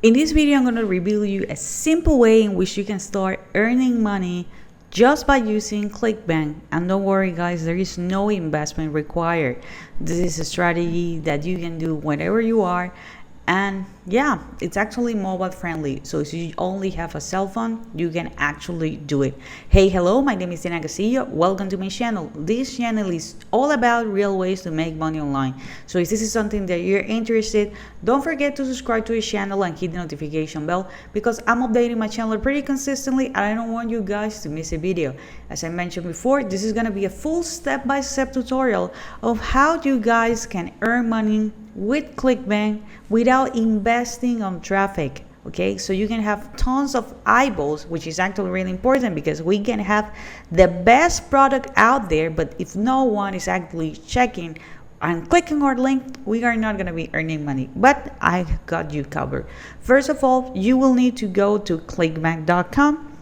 In this video, I'm going to reveal you a simple way in which you can start earning money just by using Clickbank. And don't worry guys, there is no investment required. This is a strategy that you can do whenever you are. And yeah, it's actually mobile friendly. So if you only have a cell phone, you can actually do it. Hey, hello, my name is Castillo. Welcome to my channel. This channel is all about real ways to make money online. So if this is something that you're interested, don't forget to subscribe to the channel and hit the notification bell, because I'm updating my channel pretty consistently and I don't want you guys to miss a video. As I mentioned before, this is going to be a full step-by-step tutorial of how you guys can earn money with Clickbank without investing on traffic. Okay, so you can have tons of eyeballs, which is actually really important because we can have the best product out there, but if no one is actually checking and clicking our link, we are not going to be earning money. But I got you covered. First of all, you will need to go to clickbank.com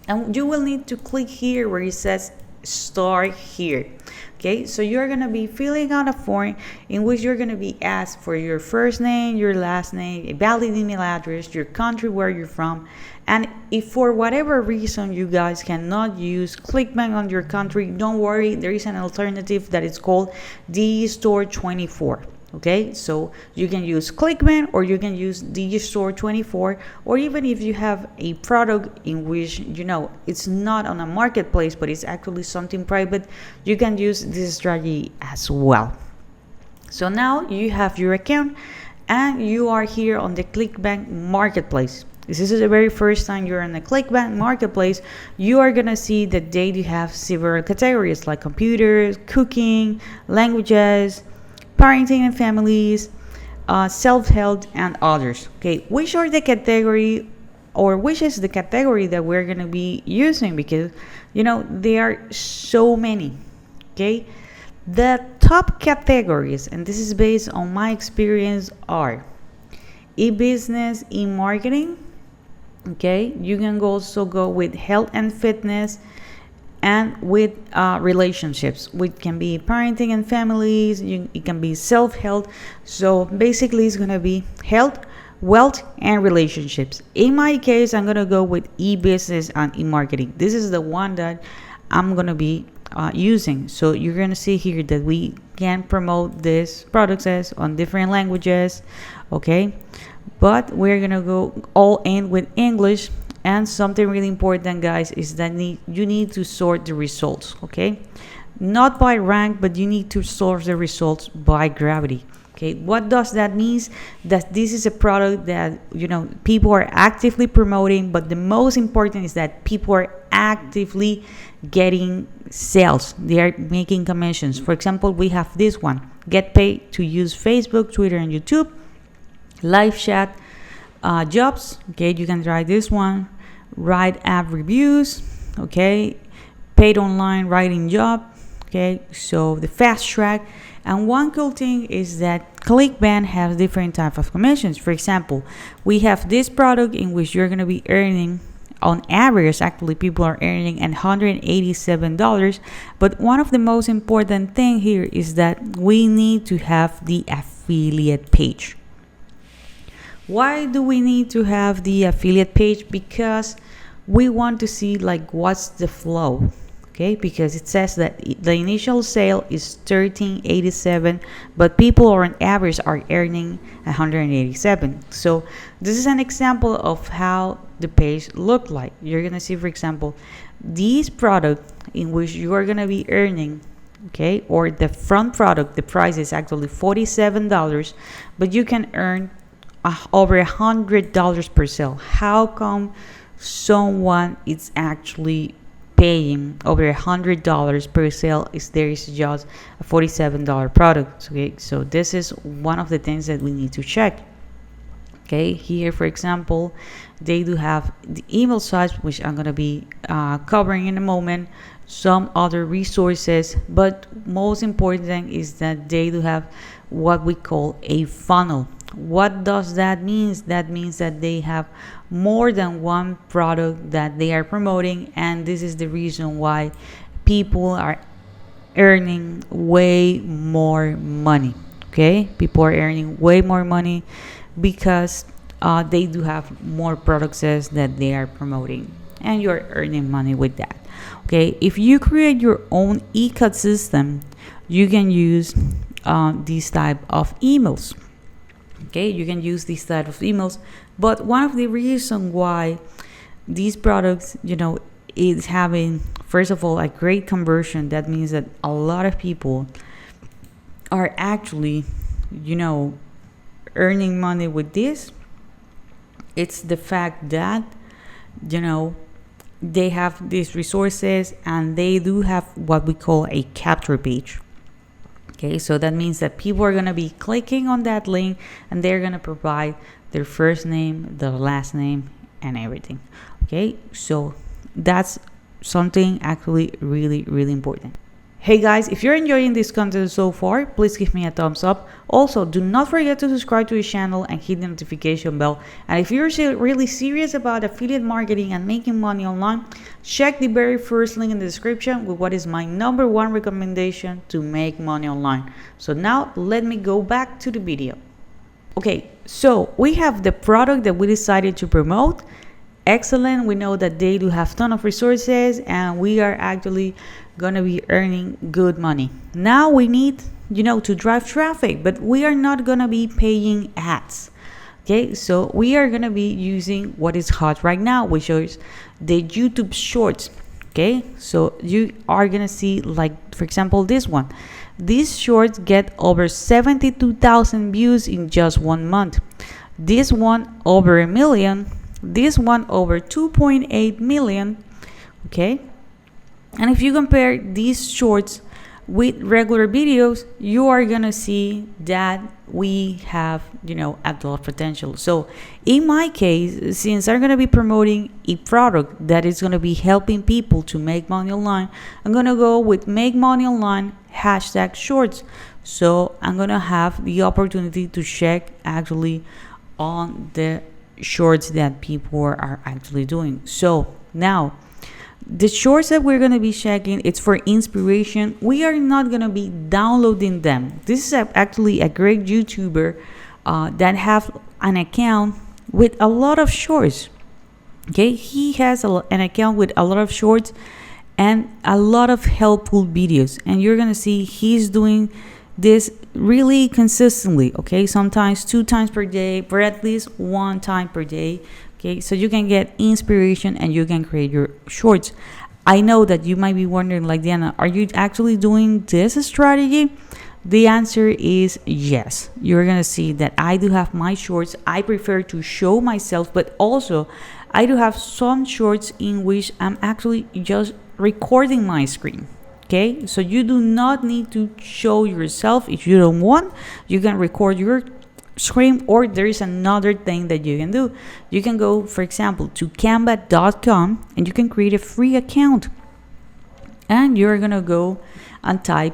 and you will need to click here where it says start here. Okay, so you're going to be filling out a form in which you're going to be asked for your first name, your last name, a valid email address, your country where you're from. And if for whatever reason you guys cannot use Clickbank on your country, don't worry, there is an alternative that is called Digistore24. Okay, so you can use Clickbank or you can use Digistore24, or even if you have a product in which it's not on a marketplace but it's actually something private, you can use this strategy as well. So now you have your account and you are here on the Clickbank Marketplace. This is the very first time you're in the Clickbank Marketplace. You are gonna see that they do have several categories like computers, cooking, languages, parenting and families, self-help, and others. Okay, which are the category, or which is the category that we're gonna be using, because there are so many. Okay, the top categories, and this is based on my experience, are e-business, e-marketing. Okay, you can also go with health and fitness, and with relationships, which can be parenting and families. It can be self-help. So basically it's going to be health, wealth, and relationships. In my case, I'm going to go with e-business and e-marketing. This is the one that I'm going to be using. So you're going to see here that we can promote these products on different languages. Okay, but we're going to go all in with English. And something really important, guys, is that you need to sort the results. Okay, not by rank, but you need to sort the results by gravity. Okay, what does that mean? That this is a product that people are actively promoting, but the most important is that people are actively getting sales. They are making commissions. For example, we have this one: get paid to use Facebook, Twitter, and YouTube, live chat, jobs. Okay, you can try this one. Write app reviews. Okay, paid online writing job. Okay, so the fast track. And one cool thing is that Clickbank has different types of commissions. For example, we have this product in which you're going to be earning, on average, actually people are earning $187. But one of the most important thing here is that we need to have the affiliate page. Why do we need to have the affiliate page? Because we want to see what's the flow. Okay, because it says that the initial sale is $13.87, but people on average are earning $187. So this is an example of how the page look like. You're gonna see, for example, this product in which you are gonna be earning, okay, or the front product, the price is actually $47, but you can earn over $100 per sale. How come someone is actually paying over $100 per sale if there is just a $47 product? Okay, so this is one of the things that we need to check. Okay, here, for example, they do have the email sites, which I'm going to be covering in a moment, some other resources, but most important thing is that they do have what we call a funnel. What does that mean? That means that they have more than one product that they are promoting, and this is the reason why people are earning way more money. Okay, people are earning way more money because they do have more products that they are promoting, and you're earning money with that. Okay, if you create your own ecosystem, you can use these type of emails. Okay, you can use these type of emails, but one of the reasons why these products, is having, first of all, a great conversion, that means that a lot of people are actually, earning money with this. It's the fact that, they have these resources and they do have what we call a capture page. Okay, so that means that people are going to be clicking on that link and they're going to provide their first name, their last name, and everything. Okay, so that's something actually really, really important. Hey guys, if you're enjoying this content so far, please give me a thumbs up. Also, do not forget to subscribe to the channel and hit the notification bell. And if you're really serious about affiliate marketing and making money online, check the very first link in the description with what is my #1 recommendation to make money online. So now let me go back to the video. Okay, so we have the product that we decided to promote. Excellent. We know that they do have a ton of resources and we are actually gonna be earning good money. Now we need, to drive traffic, but we are not gonna be paying ads. Okay, so we are gonna be using what is hot right now, which is the YouTube Shorts. Okay, so you are gonna see, like, for example, this one. These shorts get over 72,000 views in just 1 month. This one over 1 million. This one over 2.8 million. Okay, and if you compare these shorts with regular videos, you are gonna see that we have, a lot of potential. So in my case, since I'm gonna be promoting a product that is gonna be helping people to make money online, I'm gonna go with make money online #shorts. So I'm gonna have the opportunity to check actually on the shorts that people are actually doing. So now the shorts that we're going to be checking, it's for inspiration. We are not going to be downloading them. This is actually a great YouTuber that have an account with a lot of shorts. Okay, he has an account with a lot of shorts and a lot of helpful videos, and you're going to see he's doing this really consistently. Okay, sometimes 2 times per day, or at least 1 time per day. Okay, so you can get inspiration and you can create your shorts. I know that you might be wondering, like, Diana, are you actually doing this strategy? The answer is yes. You're gonna see that I do have my shorts. I prefer to show myself, but also I do have some shorts in which I'm actually just recording my screen. Okay, so you do not need to show yourself if you don't want. You can record your screen, or there is another thing that you can do. You can go, for example, to canva.com and you can create a free account. And you're gonna go and type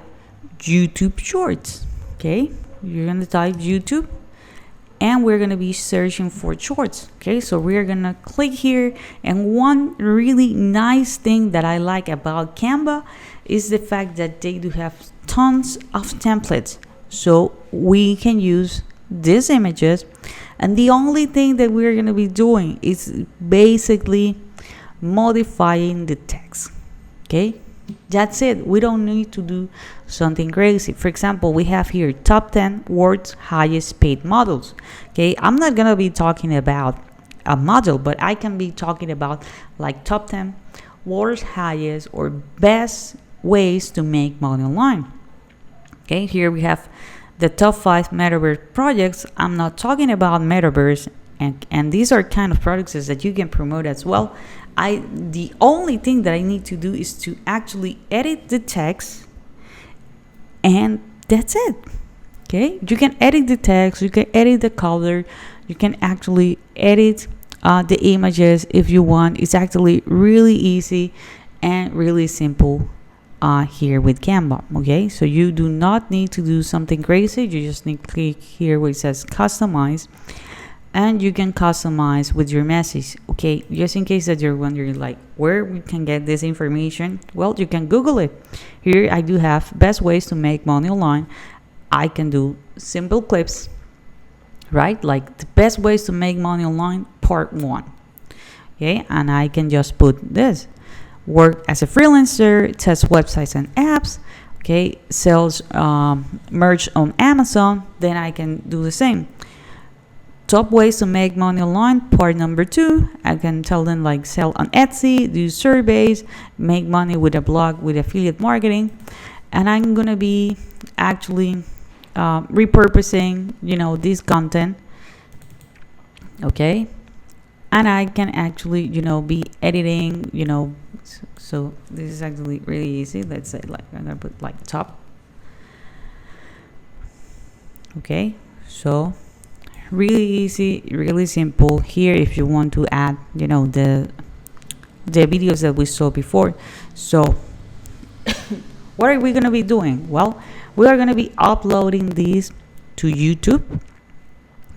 YouTube Shorts. Okay, you're gonna type YouTube and we're gonna be searching for shorts. Okay, so we're gonna click here, and one really nice thing that I like about Canva is the fact that they do have tons of templates, so we can use these images, and the only thing that we're going to be doing is basically modifying the text. Okay, that's it. We don't need to do something crazy. For example, we have here top 10 world's highest paid models. Okay, I'm not going to be talking about a model, but I can be talking about like top 10 world's highest or best ways to make money online. Okay, here we have the top 5 metaverse projects. I'm not talking about metaverse, and these are kind of products that you can promote as well. The only thing that I need to do is to actually edit the text, and that's it. Okay, you can edit the text, you can edit the color, you can actually edit the images if you want. It's actually really easy and really simple here with Canva. Okay, so you do not need to do something crazy. You just need to click here where it says customize, and you can customize with your message. Okay, just in case that you're wondering like where we can get this information, well, you can Google it. Here I do have best ways to make money online. I can do simple clips, right? Like the best ways to make money online, part 1. Okay, and I can just put this: work as a freelancer, test websites and apps, okay, sells merch on Amazon. Then I can do the same. Top ways to make money online, part number 2. I can tell them like sell on Etsy, do surveys, make money with a blog with affiliate marketing. And I'm gonna be actually repurposing, this content, okay? And I can actually, be editing, so this is actually really easy. Let's say like I'm gonna put like top. Okay, so really easy, really simple. Here, if you want to add, the videos that we saw before. So what are we gonna be doing? Well, we are gonna be uploading these to YouTube,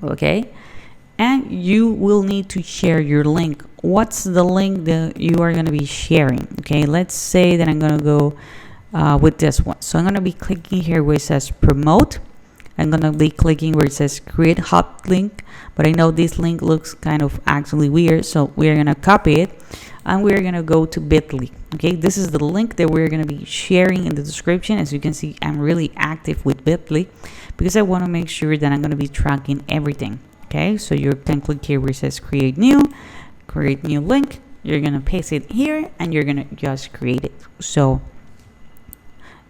okay? And you will need to share your link. What's the link that you are gonna be sharing? Okay, let's say that I'm gonna go with this one. So I'm gonna be clicking here where it says promote. I'm gonna be clicking where it says create hot link, but I know this link looks kind of actually weird, so we're gonna copy it and we're gonna go to bit.ly. Okay, this is the link that we're gonna be sharing in the description. As you can see, I'm really active with bit.ly because I want to make sure that I'm gonna be tracking everything. Okay, so you can click here where it says create new link. You're gonna paste it here and you're gonna just create it. So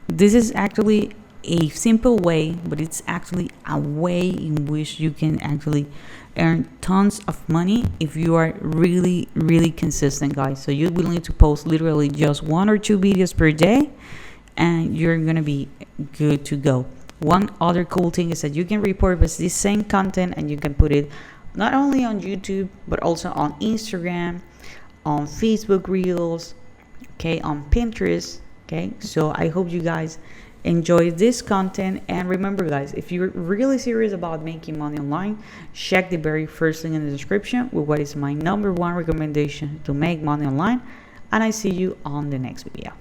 this is actually a simple way, but it's actually a way in which you can actually earn tons of money if you are really, really consistent, guys. So you will need to post literally just 1 or 2 videos per day and you're gonna be good to go. One other cool thing is that you can repurpose this same content and you can put it not only on YouTube but also on Instagram, on Facebook Reels, okay, on Pinterest. Okay, so I hope you guys enjoy this content, and remember guys, if you're really serious about making money online, check the very first link in the description with what is my #1 recommendation to make money online, and I see you on the next video.